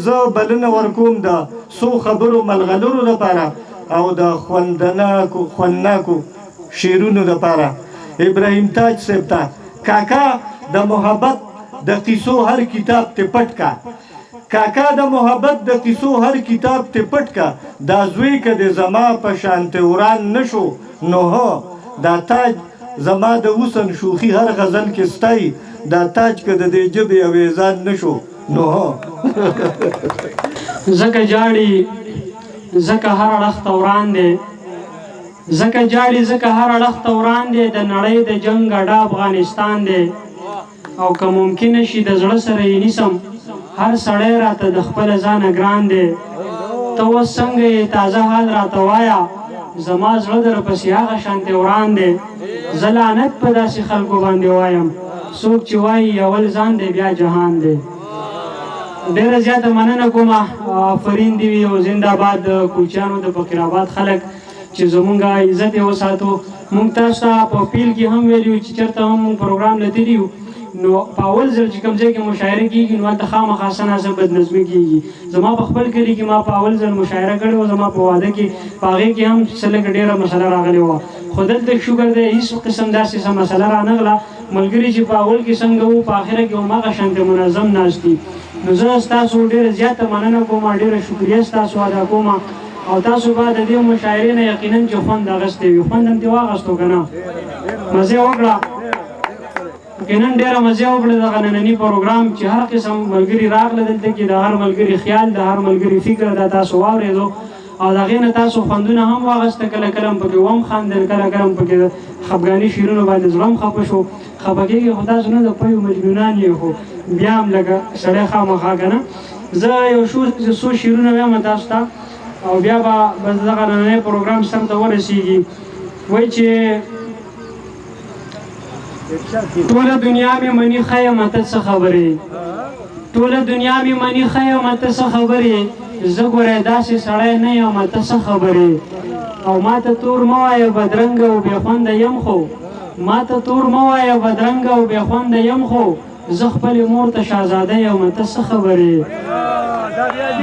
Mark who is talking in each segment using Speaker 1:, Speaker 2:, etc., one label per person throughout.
Speaker 1: زه بلنه ورکوم د څو خبرو ملغلرو لپاره او د خوندناکو شعرونو لپاره ابراهیم تاج صاحب ته کاکا د محبت د قصو هر کتاب ته پټ کا کاکا د محبت د قصو هر کتاب ته پټ کا دا زوی که د زما په شانته وران نشو نو هو دا تاج زما د حسن شوخي هر غزل کې ستای دا تاج که د دې ژبې اویزان نشو نو هو
Speaker 2: زکه جاړي زکه هر اړخ ته وړاندې زکه جاړي زکه هر اړخ ته وړاندې د نړۍ د جنګ اډه افغانستان دی او که ممکن شي د زړه سره یې نیسم هر سړی راته د خپل ځانه ګران دی ته اوس څنګه یې تازه حال راته وایه زما زړه درپسې هغه شانتې وران دی زه لعنت په داسې خلکو باندې وایم څوک چې وایي اول ځان دی بیا جهان دی ډېره زیاته مننه کوم آفرین دې وي او زنده‌باد د کوچیانو د فقیرآباد خلک چې زمونږ عزت یې وساتو مونږ تاسو ته په پیل کې هم ویلي وو چې چېرته هم مونږ پروګرام لیدلی یو نو په اول ځل چې کوم ځای کې مشاعره کېږي نو هلته خامخا څه ناڅه بدنظمي کېږي زما په خپل کلي کې ما په اول ځل مشاعره کړې وه زما په واده کې په هغې کې هم څه لږه ډېره مسله راغلې وه خو دلته شکر دی هېڅ قسم داسې څه مسله رانغله ملګري چې په اول کې څنګه وو په اخره کې هماغه شانتې منظم ناست دي نو زه ستاسو ډېره زیاته مننه کوم ډېره شکریه ستاسو ادا کوم او تاسو به د دې مشاعرې نه یقینا چې خوند اخیستی وي خوند هم دې واخیستو که نه مزې وکړه یقینا ډېره مزې وکړه دغه ننني پروګرام چې هر قسم ملګري راغله دلته کې د هر ملګري خیال د هر ملګري فکر دا تاسو واورېدو او د هغې نه تاسو خوندونه هم واخیسته کله کله هم پکې وم خندل کله کله هم پکې د خفګاني شعرونو باندې زړه هم خفه شو خفه کېږي خو تاسو نه د پیو مجنونان یې خو بیا هم لږه سړی خامخا که نه زه یو څو شعرونه وایم تاسو ته او بیا به بس دغه نننی پروګرام سر ته ورسېږي وایي چې ټوله دنیا مې مني ښه یم ته څه خبرې ټوله دنیا مې مني ښه یم ته څه خبرې زه ګوره داسې سړی نه یم ته څه خبرې او ما ته تور مه وایه بدرنګه او بې خونده یم خو ما ته تور مه وایه بدرنګه او بې خونده یم خو زه خپلې مور ته شهزاده یم ته څه خبرې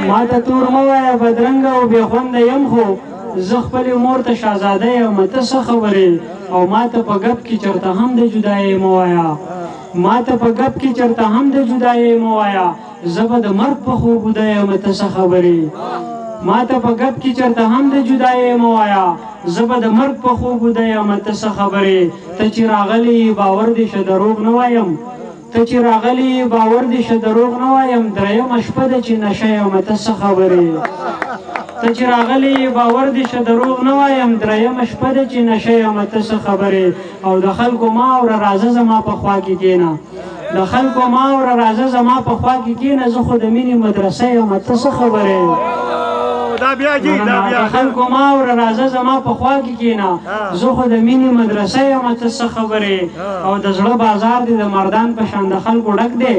Speaker 2: ما ته تور مه وایه بدرنګه او بې خونده یم خو زه خپلې مور ته شهزاده یم ته څه خبرې او ما ته په ګپ کې چېرته هم د جدایۍ مه وایه ما ته په ګپ کې چېرته هم د جدایۍ مه وایه زه به د مرګ په خوب وده یم ته څه خبرې ما ته په ګپ کې چېرته هم د جدایۍ مه وایه زه به د مرګ په خوب وده یم ته څه خبرې ته چې راغلی باور دې شه دروغ نه وایم ته چې راغلی باور دې شه دروغ نه وایم درېیمه شپه ده چې نشه یم ته څه خبرې ته چې راغلی باور دې شه دروغ نه وایم درېیمه شپه ده چې نشه یم ته څه خبرې او د خلکو ما اوره راځه زما په خوا کې کښېنه د خلکو ما اوره راځه زما په خوا کې کښېنه زه خو د مینې مدرسه یم ته څه خبرې د خلکو ما اوره راځه زما په خوا کې کښېنه زه خو د مینې مدرسه یم ته څه خبرې او د زړه بازار دې د مردان په شان د خلکو ډک دی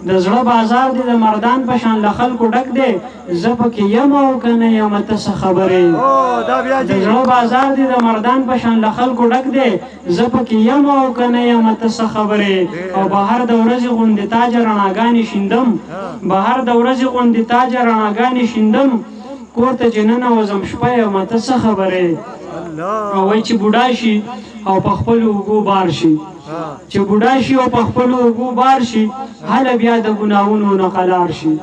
Speaker 2: د زړه بازار دې د مردان په شان له خلکو ډک دی زه پکې یم او که نه یم ته څه خبرې د زړه بازار دې د مردان په شان له خلکو ډک دی زه پکې یم او که نه یم ته څه خبرې او بهر د ورځې غوندې تاجه رڼاګانې شیندم بهر د ورځې غوندې تاجه رڼاګانې شیندم کور ته چې ننوځم شپه یم ته څه خبرې او وایي چې بوډا شي او په خپلو اوږو بار شي چې بوډا شي او په خپلو اوږو بار شي هله بیا د ګناهونو نه قلار شي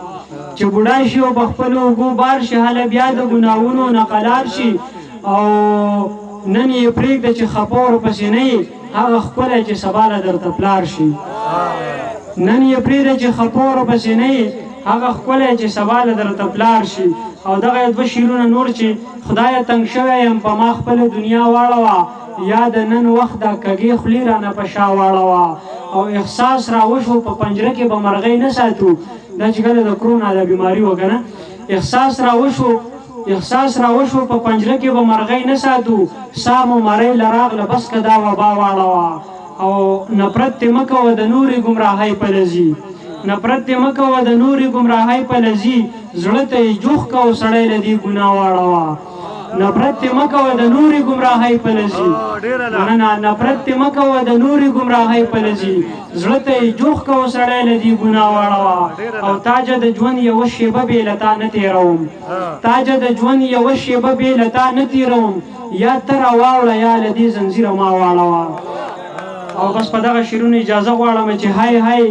Speaker 2: چې بوډا شي او په خپلو اوږو بار شي هله بیا د ګناهونو نه قلار شي او نن یې پرېږده چې خفه ورپسې نه یې هغه ښکلی چې سبا له درته پلار شي نن یې پرېږده چې خفه ورپسې نه یې هغه ښکلی چې سبا له درته پلار شي او دغه دوه شعرونه نور چې خدایه تنګ شوی یم په ما خپله دنیا واړوه یا د نن وخت دا کږې خولې رانه په شا واړوه او احساس راوشو په پنجره کې به مرغۍ نه ساتو دا چې کله د کرونا دا بیماري وه که نه احساس راوشو په پنجره کې به مرغۍ نه ساتو سا مو مرۍ له راغله بس که دا وبا واړوه او نفرت دې مه کوه د نورې ګمراهۍ پلځي نفرت دې مه کوه د نورې ګمراهۍ پلځي زړه ته یې جوخ که او سړی له دې ګناه واړوه نفرت دې مه کوه د نورې ګمراهۍ پله ځي مننه نفرت دې مه کوه د نورې ګمراهۍ پله ځي زړه ته یې جوخ کوه سړی له دې ګناه واړوه او تاجه د ژوند یوه شېبه بې له تا نه تېروم تاجه د ژوند یوه شېبه بې له تا نه تېروم یا ته راواوړه یا له دې زنځیره ما واړوه او بس په دغه شعرونو اجازه غواړم چې های های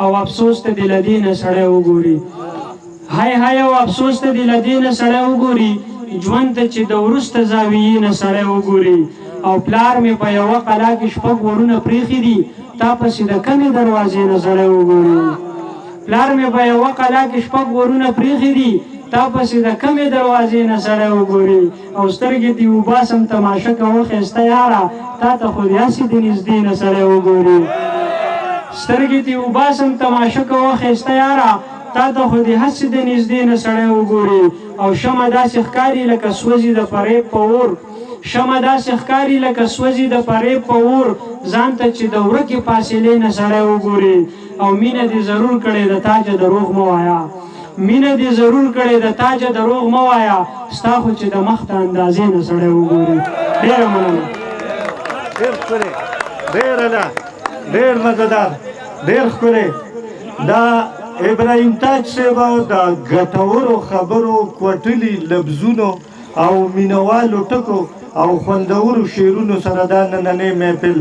Speaker 2: او افسوس ته دې له دې نه سړی وګوري های های او افسوس ته دې له دې نه سړی وګوري ژوند ته چې د وروسته زاویې نه سړی وګوري او پلار مې په یوه قلا کې شپږ ورونه پرېښي دي تا پسې د کمې دروازې نه سړی وګوري پلار مې په یوه قلا کې شپږ ورونه پرېښي دي تا پسې د کمې دروازې نه سړی وګوري او سترګې دې وباسم تماشه کوه ښایسته یاره تا ته خو دې هسې د نږدې نه سړی وګوري سترګې دې وباسم تماشه کوه ښایسته یاره تا ته خو دې هسې د نږدې نه سړی وګوري او شمع داسې ښکاري لکه سوځي د فریب په اور شمع داسې ښکاري لکه سوځي د فریب په اور ځان ته چې د ورکې فاصلې نه سړی وګوري او مینه دې ضرور کړې د تاجه دروغ مه وایه مینه دې ضرور کړې د تاجه دروغ مه وایه ستا خو چې د مخ ته اندازې نه سړی وګوري ډېره مننه
Speaker 1: ډېر ښکلی ډېره ده ډېر مزهدار ډېر ښکلی دا ابراهیم تاج صاحب د ګټورو خبرو کوټلي لفظونو او مینوالو ټکو او خوندورو شعرونو سره دا نننی محفل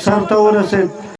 Speaker 1: سر ته ورسېد